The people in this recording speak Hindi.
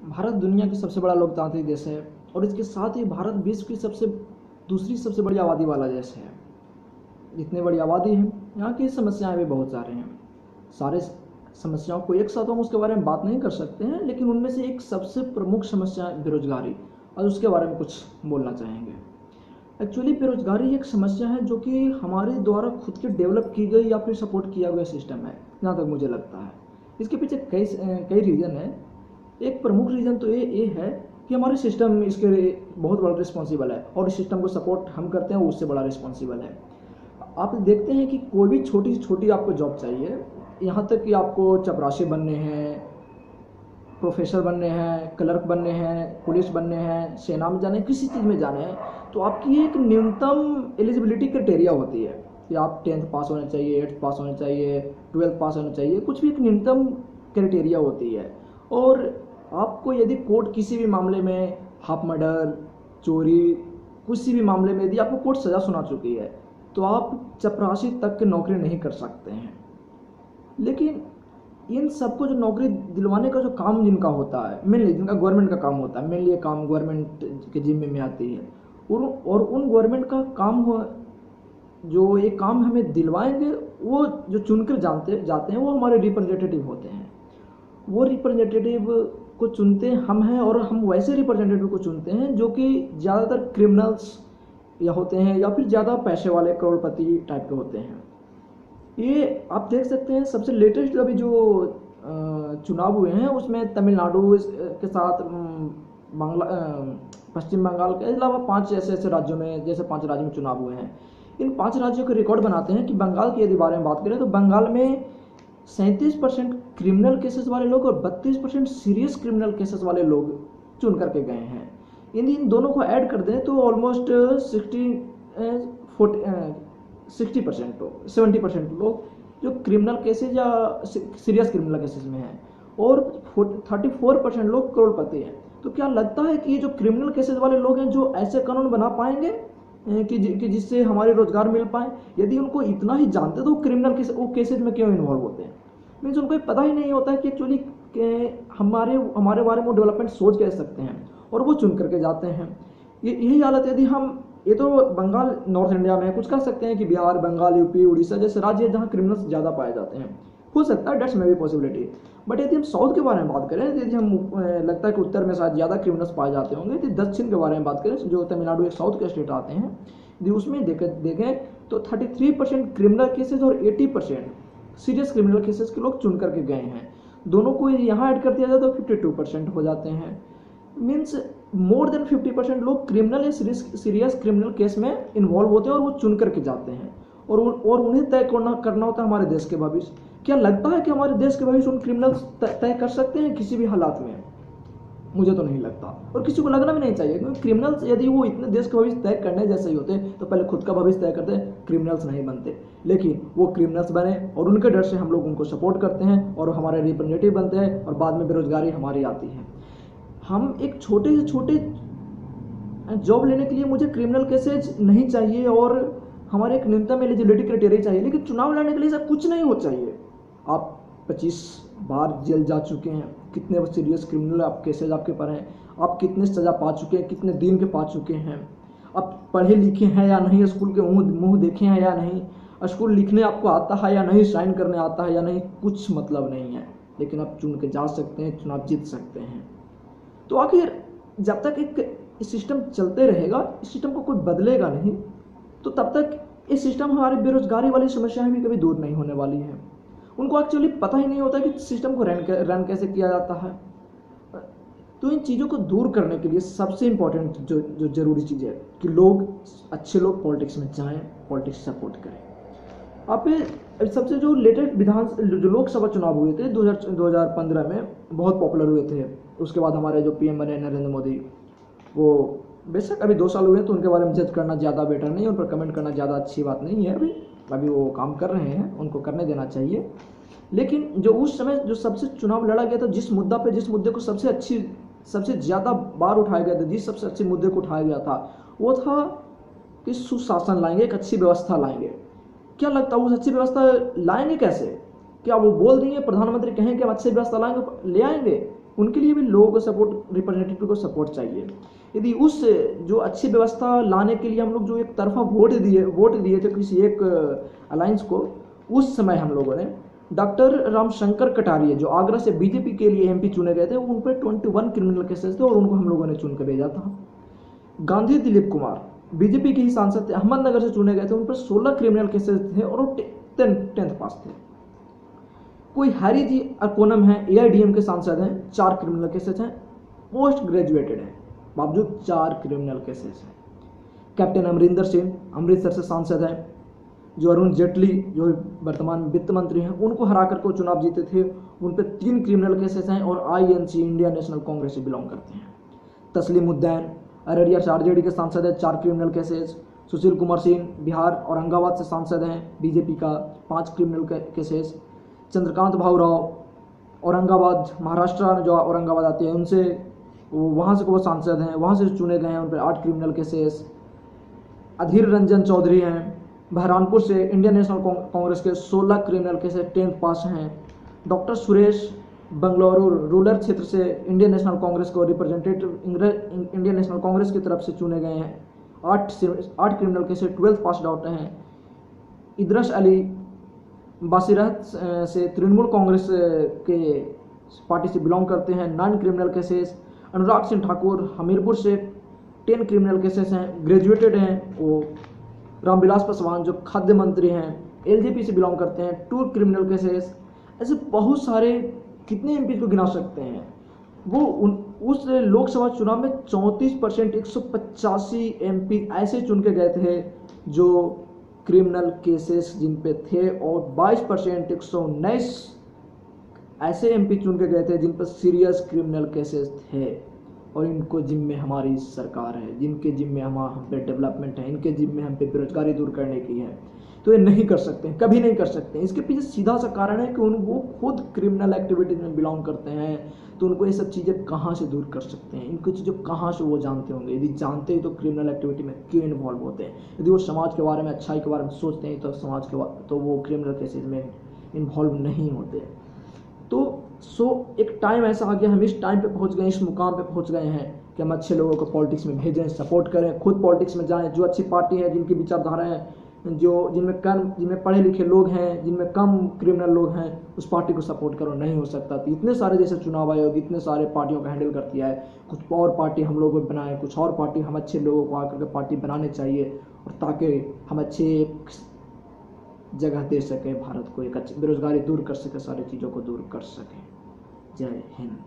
भारत दुनिया की सबसे बड़ा लोकतांत्रिक देश है और इसके साथ ही भारत विश्व की दूसरी सबसे बड़ी आबादी वाला देश है। जितनी बड़ी आबादी है, यहाँ की समस्याएं भी बहुत सारे हैं। सारे समस्याओं को एक साथ हम उसके बारे में बात नहीं कर सकते हैं, लेकिन उनमें से एक सबसे प्रमुख समस्या है बेरोजगारी, और उसके बारे में कुछ बोलना चाहेंगे। एक्चुअली बेरोजगारी एक समस्या है जो कि हमारे द्वारा खुद के डेवलप की गई या फिर सपोर्ट किया गया सिस्टम है, जहाँ तक मुझे लगता है। इसके पीछे कई रीज़न है। एक प्रमुख रीज़न तो ये है कि हमारे सिस्टम इसके बहुत बड़ा रिस्पॉन्सिबल है, और इस सिस्टम को सपोर्ट हम करते हैं, वो उससे बड़ा रिस्पॉन्सिबल है। आप देखते हैं कि कोई भी छोटी से छोटी आपको जॉब चाहिए, यहाँ तक कि आपको चपरासी बनने हैं, प्रोफेसर बनने हैं, क्लर्क बनने हैं, पुलिस बनने हैं, सेना में जाने, किसी चीज़ में जाने हैं, तो आपकी एक न्यूनतम एलिजिबिलिटी क्राइटेरिया होती है कि आप 10th पास होने चाहिए, 8th पास होने चाहिए, 12th पास होने चाहिए, कुछ भी एक न्यूनतम क्राइटेरिया होती है। और आपको यदि कोर्ट किसी भी मामले में, हाफ मर्डर, चोरी, किसी भी मामले में यदि आपको कोर्ट सज़ा सुना चुकी है, तो आप चपरासी तक की नौकरी नहीं कर सकते हैं। लेकिन इन सबको जो नौकरी दिलवाने का जो काम जिनका होता है, मेनली जिनका गवर्नमेंट का काम होता है, मेनली ये काम गवर्नमेंट के जिम्मे में आती है, और उन गवर्नमेंट का काम हो, जो ये काम हमें दिलवाएंगे, वो जो चुनकर जाते हैं, वो हमारे रिप्रेजेंटेटिव होते हैं। वो रिप्रेजेंटेटिव को चुनते हम हैं, और हम वैसे रिप्रेजेंटेटिव को चुनते हैं जो कि ज़्यादातर क्रिमिनल्स या होते हैं, या फिर ज़्यादा पैसे वाले करोड़पति टाइप के होते हैं। ये आप देख सकते हैं, सबसे लेटेस्ट अभी जो चुनाव हुए हैं, उसमें तमिलनाडु के साथ पश्चिम बंगाल के अलावा 5 ऐसे राज्यों में, जैसे 5 राज्यों में चुनाव हुए हैं। इन 5 राज्यों के रिकॉर्ड बनाते हैं कि बंगाल के यदि बारे में बात करें तो बंगाल में 37% क्रिमिनल केसेस वाले लोग और 32% सीरियस क्रिमिनल केसेस वाले लोग चुन करके गए हैं। इन दोनों को ऐड कर दें तो ऑलमोस्ट 60% लोग, 70% लोग जो क्रिमिनल केसेज या सीरियस क्रिमिनल केसेस में हैं, और 34% लोग करोड़पति हैं। तो क्या लगता है कि ये जो क्रिमिनल केसेस वाले लोग हैं, जो ऐसे कानून बना पाएंगे कि जिससे हमारे रोजगार मिल पाए? यदि उनको इतना ही जानते तो क्रिमिनल केसेज में क्यों इन्वॉल्व होते हैं? मीन्स उनको पता ही नहीं होता है कि एक्चुअली हमारे बारे में डेवलपमेंट सोच कैसे सकते हैं, और वो चुन करके जाते हैं। यही हालत यदि हम, ये तो बंगाल नॉर्थ इंडिया में है, कुछ कह सकते हैं कि बिहार, बंगाल, यूपी, उड़ीसा जैसे राज्य है जहाँ क्रिमिनल्स ज़्यादा पाए जाते हैं, हो सकता है, डेट्स में भी पॉसिबिलिटी। बट यदि हम साउथ के बारे में बात करें, यदि हम लगता है कि उत्तर में शायद ज़्यादा क्रिमिनल्स पाए जाते होंगे, यदि दक्षिण के बारे में बात करें, जो तमिलनाडु एक साउथ के स्टेट आते हैं, यदि उसमें देखें तो 33% क्रिमिनल केसेज और 80% सीरियस क्रिमिनल केसेस के लोग चुन करके गए हैं। दोनों को यहाँ ऐड कर दिया जाए तो 52% हो जाते हैं। मीन्स मोर देन 50% लोग क्रिमिनल या सीरियस क्रिमिनल केस में इन्वॉल्व होते हैं, और वो चुन करके जाते हैं, और उन्हें तय करना होता है हमारे देश के भविष्य। क्या लगता है कि हमारे देश के भविष्य उन क्रिमिनल्स तय कर सकते हैं किसी भी हालात में? मुझे तो नहीं लगता, और किसी को लगना भी नहीं चाहिए, क्योंकि क्रिमिनल्स यदि वो इतने देश का भविष्य तय करने जैसे ही होते तो पहले खुद का भविष्य तय करते, क्रिमिनल्स नहीं बनते। लेकिन वो क्रिमिनल्स बने, और उनके डर से हम लोग उनको सपोर्ट करते हैं, और हमारे रिप्रेजेंटेटिव बनते हैं, और बाद में बेरोजगारी हमारी आती है। हम एक छोटे से छोटे जॉब लेने के लिए मुझे क्रिमिनल केसेज नहीं चाहिए, और हमारे एक न्यूनतम एलिजिबिलिटी क्राइटेरिया चाहिए, लेकिन चुनाव लड़ने के लिए सब कुछ नहीं हो चाहिए। आप 25 बार जेल जा चुके हैं, कितने सीरियस क्रिमिनल आप केसेज आपके पर हैं, आप कितने सज़ा पा चुके हैं, कितने दिन के पा चुके हैं, आप पढ़े लिखे हैं या नहीं, स्कूल के मुँह देखे हैं या नहीं, स्कूल लिखने आपको आता है या नहीं, साइन करने आता है या नहीं, कुछ मतलब नहीं है, लेकिन आप चुन के जा सकते हैं, चुनाव जीत सकते हैं। तो आखिर जब तक एक सिस्टम चलते रहेगा, इस सिस्टम को कोई बदलेगा नहीं, तो तब तक इस सिस्टम हमारी बेरोजगारी वाली समस्याएं भी कभी दूर नहीं होने वाली हैं। उनको एक्चुअली पता ही नहीं होता कि सिस्टम को रन कैसे किया जाता है। तो इन चीज़ों को दूर करने के लिए सबसे इम्पोर्टेंट जो जरूरी चीज़ है कि अच्छे लोग पॉलिटिक्स में जाएं, पॉलिटिक्स सपोर्ट करें। आप सबसे जो लेटेस्ट जो लोकसभा चुनाव हुए थे 2015 में, बहुत पॉपुलर हुए थे। उसके बाद हमारे जो पीएम बने नरेंद्र मोदी, वो बेशक अभी 2 साल हुए तो उनके बारे में जज करना ज़्यादा बेटर नहीं, उन पर कमेंट करना ज़्यादा अच्छी बात नहीं है। अभी वो काम कर रहे हैं, उनको करने देना चाहिए। लेकिन जो उस समय जो सबसे चुनाव लड़ा गया था, जिस मुद्दे को सबसे ज़्यादा बार उठाया गया था, जिस सबसे अच्छे मुद्दे को उठाया गया था, वो था कि सुशासन लाएंगे, एक अच्छी व्यवस्था लाएंगे। क्या लगता है उस अच्छी व्यवस्था लाएंगे कैसे? क्या वो बोल देंगे, प्रधानमंत्री कहें कि हम अच्छी व्यवस्था लाएंगे, ले आएंगे? उनके लिए भी लोगों को सपोर्ट, रिप्रेजेंटेटिव को सपोर्ट चाहिए। यदि उस जो अच्छी व्यवस्था लाने के लिए हम लोग जो एक तरफा वोट दिए थे किसी एक अलायंस को, उस समय हम लोगों ने डॉक्टर रामशंकर कटारिया जो आगरा से बीजेपी के लिए एमपी चुने गए थे, उन पर 21 क्रिमिनल केसेस थे और उनको हम लोगों ने चुन कर भेजा था। गांधी दिलीप कुमार बीजेपी के ही सांसद थे, अहमदनगर से चुने गए थे, उन पर 16 क्रिमिनल केसेस थे और वो 10th पास थे। कोई हैरी जी अकोनम है, एआईडीएम के सांसद हैं, 4 क्रिमिनल केसेस हैं, पोस्ट ग्रेजुएटेड हैं, बावजूद 4 क्रिमिनल केसेस हैं। कैप्टन अमरिंदर सिंह अमृतसर से सांसद हैं, जो अरुण जेटली जो वर्तमान वित्त मंत्री हैं उनको हरा करके वो चुनाव जीते थे, उन पर 3 क्रिमिनल केसेस हैं और आईएनसी इंडिया नेशनल कांग्रेस से बिलोंग करते हैं। तस्लीम उद्दैन अररिया से आरजेडी के सांसद है, 4 क्रिमिनल केसेस। सुशील कुमार सिंह बिहार औरंगाबाद से सांसद हैं बीजेपी का, 5 क्रिमिनल केसेस। चंद्रकांत भाऊराव औरंगाबाद महाराष्ट्र जो औरंगाबाद आती है उनसे, वहाँ से वो सांसद हैं, वहाँ से चुने गए हैं, उन पर 8 क्रिमिनल केसेस। अधीर रंजन चौधरी हैं बहरानपुर से, इंडियन नेशनल कांग्रेस के 16 क्रिमिनल केसेस, 10th पास हैं। डॉक्टर सुरेश बंगलुरु रूरल क्षेत्र से इंडियन नेशनल कांग्रेस को रिप्रेजेंटेटिव इंडियन नेशनल कांग्रेस की तरफ से चुने गए हैं, 8 criminal cases, 12th pass out हैं। इदरस अली बासीरत से तृणमूल कांग्रेस के पार्टी से बिलोंग करते हैं, 9 क्रिमिनल केसेस। अनुराग सिंह ठाकुर हमीरपुर से 10 क्रिमिनल केसेस हैं, ग्रेजुएटेड हैं वो। रामविलास पासवान जो खाद्य मंत्री हैं, एलजेपी से बिलोंग करते हैं, 2 क्रिमिनल केसेस। ऐसे बहुत सारे, कितने एमपी को गिना सकते हैं। वो उस लोकसभा चुनाव में 34% 185 एमपी ऐसे चुन के गए थे जो क्रिमिनल केसेस जिन पे थे, और 22% 119 ऐसे एमपी चुन के गए थे जिन पर सीरियस क्रिमिनल केसेस थे। और इनको जिम्मे हमारी सरकार है, जिनके जिम्मे हम पे डेवलपमेंट है, इनके जिम्मे हम पे बेरोजगारी दूर करने की है, तो ये नहीं कर सकते हैं, कभी नहीं कर सकते हैं। इसके पीछे सीधा सा कारण है कि वो खुद क्रिमिनल एक्टिविटीज में बिलोंग करते हैं, तो उनको ये सब चीज़ें कहाँ से दूर कर सकते हैं, इनको चीज़ों कहाँ से वो जानते होंगे। यदि जानते हैं तो क्रिमिनल एक्टिविटी में क्यों इन्वॉल्व होते हैं। यदि वो समाज के बारे में, अच्छाई के बारे में सोचते हैं तो समाज के तो वो क्रिमिनल केसेज में इन्वॉल्व नहीं होते। तो एक टाइम ऐसा आ गया, हम इस टाइम पे पहुंच गए, इस मुकाम पे पहुंच गए हैं कि हम अच्छे लोगों को पॉलिटिक्स में भेजें, सपोर्ट करें, खुद पॉलिटिक्स में जाएं। जो अच्छी पार्टी है, जिनकी विचारधाराएं, जिनमें पढ़े लिखे लोग हैं, जिनमें कम क्रिमिनल लोग हैं, उस पार्टी को सपोर्ट करो। नहीं हो सकता तो इतने सारे जैसे चुनाव आयोग इतने सारे पार्टियों का हैंडल करती है, कुछ और पार्टी हम लोग बनाएं, कुछ और पार्टी हम अच्छे लोगों को आकर के पार्टी बनाने चाहिए, और ताकि हम अच्छे जगह दे सकें भारत को, एक अच्छी बेरोजगारी दूर कर सके, सारी चीज़ों को दूर कर सकें। जय हिंद।